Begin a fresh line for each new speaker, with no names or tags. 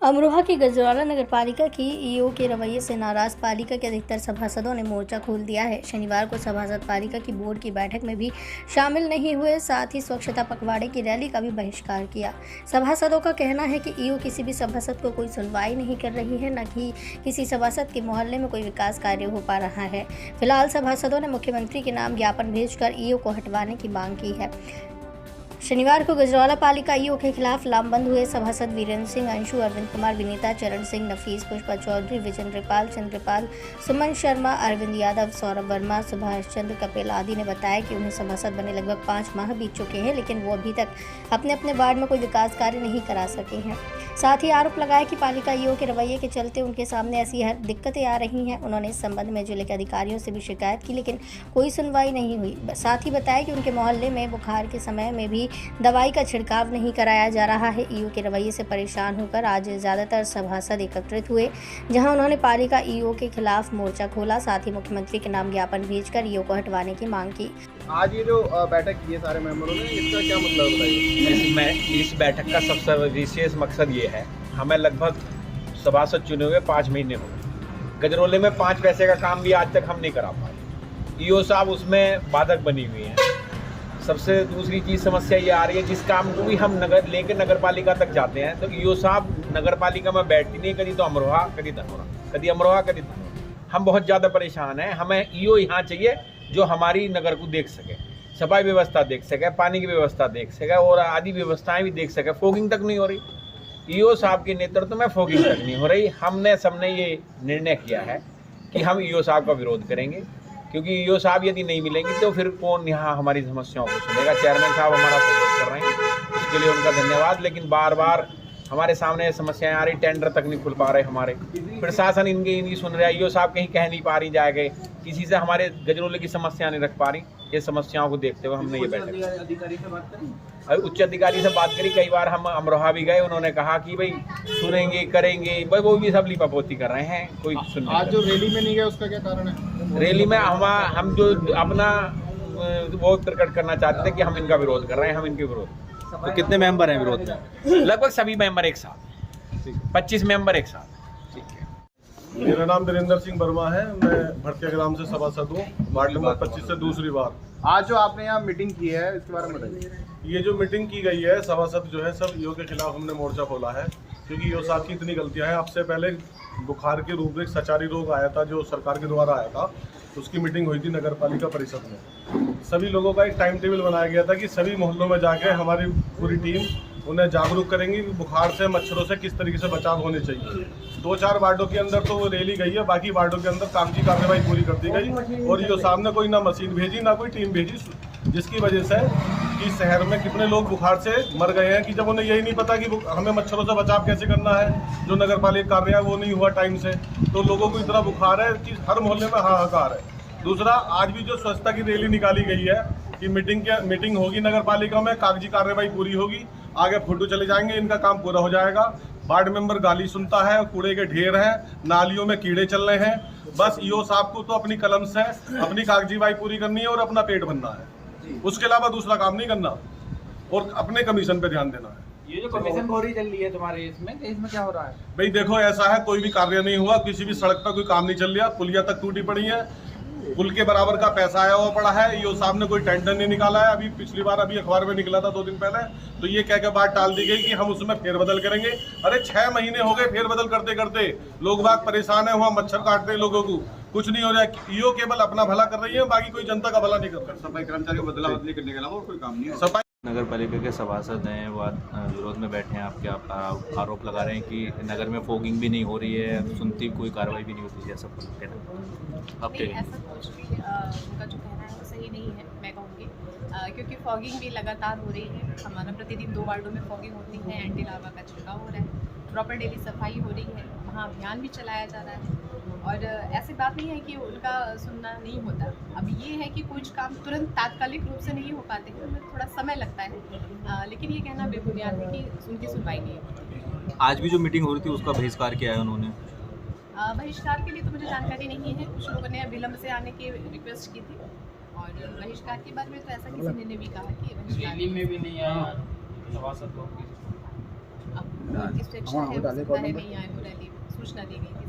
अमरोहा की गजराला नगरपालिका की ईओ के रवैये से नाराज पालिका के अधिकतर सभासदों ने मोर्चा खोल दिया है। शनिवार को सभासद पालिका की बोर्ड की बैठक में भी शामिल नहीं हुए, साथ ही स्वच्छता पखवाड़े की रैली का भी बहिष्कार किया। सभासदों का कहना है कि ईओ किसी भी सभासद को कोई सुनवाई नहीं कर रही है, न कि किसी सभासद के मोहल्ले में कोई विकास कार्य हो पा रहा है। फिलहाल सभासदों ने मुख्यमंत्री के नाम ज्ञापन भेजकर ईओ को हटवाने की मांग की है। शनिवार को गजराला पालिका ईओ के खिलाफ लामबंद हुए सभासद वीरेंद्र सिंह, अंशु, अरविंद कुमार, विनीता, चरण सिंह, नफीस, पुष्पा चौधरी, विजेंद्रपाल, चंद्रपाल, सुमन शर्मा, अरविंद यादव, सौरभ वर्मा, सुभाष चंद्र कपिल आदि ने बताया कि उन्हें सभासद बने लगभग 5 माह बीत चुके हैं, लेकिन वो अभी तक अपने अपने वार्ड में कोई विकास कार्य नहीं करा सके हैं। साथ ही आरोप लगाया कि पालिका ईओ के रवैये के चलते उनके सामने ऐसी हर दिक्कतें आ रही हैं। उन्होंने इस संबंध में जिले के अधिकारियों से भी शिकायत की, लेकिन कोई सुनवाई नहीं हुई। साथ ही बताया कि उनके मोहल्ले में बुखार के समय में भी दवाई का छिड़काव नहीं कराया जा रहा है। ईओ के रवैये से परेशान होकर आज ज़्यादातर सभासद एकत्रित हुए, जहां उन्होंने पालिका ईओ के खिलाफ मोर्चा खोला। साथ ही मुख्यमंत्री के नाम ज्ञापन भेजकर ईओ को हटवाने की मांग की।
आज ये जो बैठक की है सारे मेंबरों ने, इसका क्या मतलब बताइए?
इस बैठक का सबसे विशेष मकसद ये है, हमें लगभग सभासद चुने हुए 5 महीने हो गए। गजरोले में 5 पैसे का काम भी आज तक हम नहीं करा पाए। ईओ साहब उसमें बाधक बनी हुई हैं। सबसे दूसरी चीज़ समस्या ये आ रही है, जिस काम को भी हम नगर पालिका तक जाते हैं तो ईओ साहब नगर पालिका में बैठती नहीं, कभी तो अमरोहा, कभी धनोरा, कभी अमरोहा, कभी धनोरा। हम बहुत ज़्यादा परेशान हैं। हमें ईओ यहाँ चाहिए जो हमारी नगर को देख सके, सफाई व्यवस्था देख सके, पानी की व्यवस्था देख सके और आदि व्यवस्थाएं भी देख सके। फोगिंग तक नहीं हो रही। ईओ साहब के नेतृत्व में फोगिंग तक नहीं हो रही। हमने सबने ये निर्णय किया है कि हम ईओ साहब का विरोध करेंगे, क्योंकि ईओ साहब यदि नहीं मिलेंगे तो फिर कौन यहाँ हमारी समस्याओं को सुनेगा। चेयरमैन साहब हमारा सहयोग कर रहे हैं, उसके लिए उनका धन्यवाद। लेकिन बार बार हमारे सामने समस्याएं आ रही, टेंडर तक नहीं खुल पा रहे हमारे। प्रशासन इनकी सुन रहा है। ईओ साहब कहीं कह नहीं पा रही जाएगा, किसी से हमारे गजरोले की समस्या नहीं रख पा रही। ये समस्याओं को देखते हुए हमने ये बैठक
अधिकारी से बात करी,
उच्च अधिकारी से बात करी। कई बार हम अमरोहा भी गए, उन्होंने कहा कि भाई सुनेंगे, करेंगे, भाई वो भी सब लिपापोती कर रहे हैं, कोई सुन।
आज जो रैली में नहीं गए उसका क्या कारण है?
रैली में हम जो अपना वो प्रकट करना चाहते थे कि हम इनका विरोध कर रहे हैं, हम इनके विरोध।
तो कितने मेंबर हैं विरोध में?
लगभग सभी मेंबर एक साथ, 25 मेंबर एक साथ। ठीक है।
मेरा नाम वीरेंद्र सिंह वर्मा है। मैं भटके ग्राम से सभासद हूँ, वार्ड नंबर 25 से दूसरी बार।
आज जो आपने यहाँ मीटिंग की है इसके बारे में बताइए।
ये जो मीटिंग की गई है, सभासद जो है सब ईओ के खिलाफ हमने मोर्चा खोला है, क्योंकि ईओ साहब की इतनी गलतियां हैं। आपसे पहले बुखार के रूप में सचारी रोग आया था, जो सरकार के द्वारा आया था, उसकी मीटिंग हुई थी नगर पालिका परिषद में। सभी लोगों का एक टाइम टेबल बनाया गया था कि सभी मोहल्लों में जाके हमारी पूरी टीम उन्हें जागरूक करेंगी कि बुखार से, मच्छरों से किस तरीके से बचाव होने चाहिए। 2-4 वार्डों के अंदर तो वो रैली गई है, बाकी वार्डों के अंदर कागजी कार्रवाई पूरी कर दी गई और ईओ साहब ने कोई ना मशीन भेजी ना कोई टीम भेजी, जिसकी वजह से कि शहर में कितने लोग बुखार से मर गए हैं कि जब उन्हें यही नहीं पता कि हमें मच्छरों से बचाव कैसे करना है। जो नगर पालिका कार्य है वो नहीं हुआ टाइम से, तो लोगों को इतना बुखार है कि हर मोहल्ले में हाहाकार है। दूसरा, आज भी जो स्वच्छता की रैली निकाली गई है कि मीटिंग होगी नगर पालिका में, कागजी कार्रवाई पूरी होगी, आगे फोटो चले जाएंगे, इनका काम पूरा हो जाएगा। वार्ड मेंबर गाली सुनता है, कूड़े के ढेर हैं, नालियों में कीड़े चल रहे हैं। बस ईओ साहब को तो अपनी कलम से अपनी कागजीवाई पूरी करनी है और अपना पेट भरना है, उसके अलावा दूसरा काम नहीं करना और अपने कमीशन पे ध्यान देना है।
ये जो कमीशन खोरी चल रही है तुम्हारे इसमें क्या हो रहा है?
भाई देखो, ऐसा है, कोई भी कार्य नहीं हुआ, किसी भी सड़क पर कोई काम नहीं चल रहा, पुलिया तक टूटी पड़ी है, पुल के बराबर का पैसा आया हुआ पड़ा है। ईओ साहब ने कोई टेंडर नहीं निकाला है। अभी पिछली बार अखबार में निकला था 2 दिन पहले, तो ये कह के बात टाल दी गई कि हम उसमें फेरबदल करेंगे। अरे 6 महीने हो गए फेरबदल करते करते, लोग बाग परेशान है, वहाँ मच्छर काटते हैं लोगों को, कुछ नहीं हो रहा है। ईओ केवल अपना भला कर रही है, बाकी कोई जनता का भला नहीं कर रहा।
सफाई कर्मचारी को बदला बदली करने के अलावा और कोई काम नहीं है।
सफाई
नगर पालिका के सभासद हैं, वो विरोध में बैठे हैं। आपके आरोप लगा रहे हैं कि नगर में फॉगिंग भी नहीं हो रही है, सुनती कोई कार्रवाई भी नहीं होती है, सब कहना।
नहीं, ऐसा कुछ भी उनका जो कहना है वो सही नहीं है, मैं कहूँगी, क्योंकि फॉगिंग भी लगातार हो रही है। हमारा प्रतिदिन 2 वार्डों में फॉगिंग होती है, एंटी लार्वा का छिड़काव हो रहा है, प्रॉपर डेली सफाई हो रही है, वहाँ अभियान भी चलाया जा रहा है। और ऐसी बात नहीं है कि उनका सुनना नहीं होता। अब ये है कि कुछ काम तुरंत तात्कालिक रूप से नहीं हो पाते हैं, उनमें थोड़ा समय लगता है, लेकिन ये कहना बेबुनियाद है कि उनकी सुनवाई नहीं है।
आज भी जो मीटिंग हो रही थी उसका बहिष्कार किया है उन्होंने।
बहिष्कार के लिए तो मुझे जानकारी नहीं है। कुछ लोगों ने विलम्ब से आने की रिक्वेस्ट की थी और बहिष्कार के बारे में तो ऐसा किसी ने भी कहा कि
रैली में भी नहीं आया सभासद लोग।
अब इससे अच्छा है हो सकता है नहीं आए हो रैली में, सूचना दी गई थी।